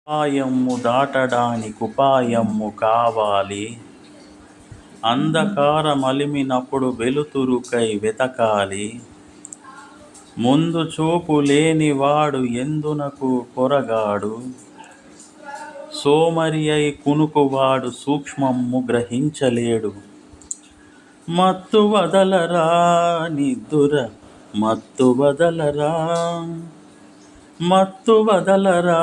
అపాయము దాటడానికుపాయము కావాలి. అంధకారమలిమినప్పుడు వెలుతురుకై వెతకాలి. ముందు చూపు లేనివాడు ఎందునకు కొరగాడు. సోమరి అయి కునుకువాడు సూక్ష్మము గ్రహించలేడు. మత్తు వదలరా నిద్దుర మత్తు వదలరా, మత్తు వదలరా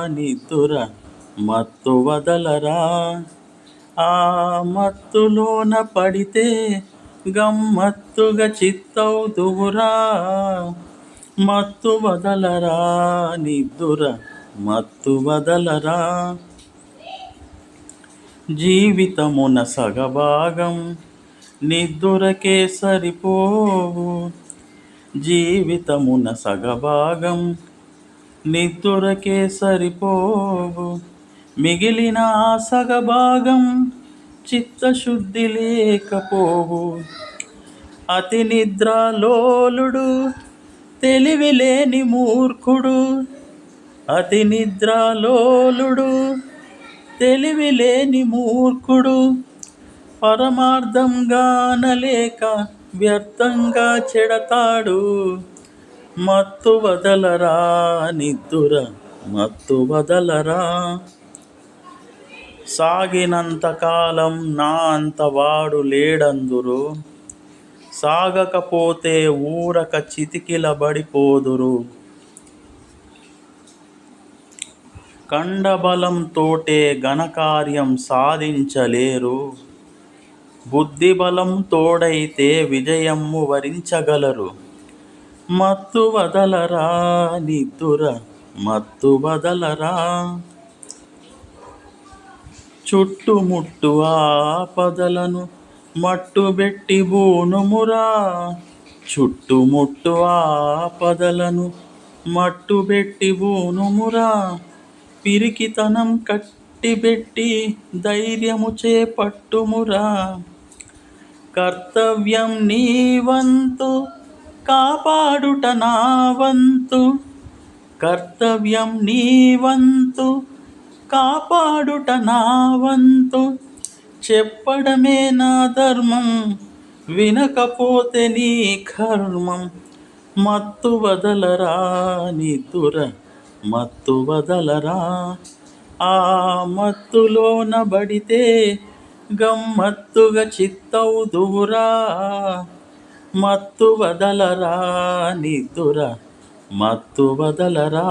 నిద్దుర మత్తు వదలరా. ఆ మత్తులోన పడితే గమ్మత్తుగా చిత్తవుదువురా. మత్తు వదలరా నిద్దుర మత్తు వదలరా. జీవితమున సగభాగం నిద్దురకే సరిపోవు. జీవితమున సగభాగం నిద్దురకే సరిపోవు. మిగిలిన ఆ సగభాగం చిత్తశుద్ధి లేకపోవు. అతి నిద్రాలోలుడు తెలివిలేని మూర్ఖుడు. అతి నిద్రాలోలుడు తెలివిలేని మూర్ఖుడు. పరమార్థంగా అనలేక వ్యర్థంగా చెడతాడు. మత్తు వదలరా నిద్దుర మత్తు వదలరా. సాగినంతకాలం నా అంతవాడు లేడందురు. సాగకపోతే ఊరక చితికిలబడిపోదురు. కండబలంతోటే ఘనకార్యం సాధించలేరు. బుద్ధిబలం తోడైతే విజయము వరించగలరు. మత్తు వదలరా నిద్దుర మత్తు వదలరా. చుట్టుముట్టు ఆపదలను మట్టుబెట్టి బూనుమురా. చుట్టుముట్టు ఆపదలను మట్టుబెట్టి బూనుమురా. పిరికితనం కట్టిబెట్టి ధైర్యము చేపట్టుమురా. కర్తవ్యం నీ వంతు కాపాడుట నా వంతు. కర్తవ్యం నీ వంతు కాపాడుట నా వంతు. చెప్పడమే నా ధర్మం వినకపోతే నీ కర్మం. మత్తు వదలరా నిద్దుర మత్తు వదలరా. ఆ మత్తులోన బడితే గమ్మత్తుగా చిత్తవుదువురా. మత్తు వదలరా నిద్దుర మత్తు వదలరా.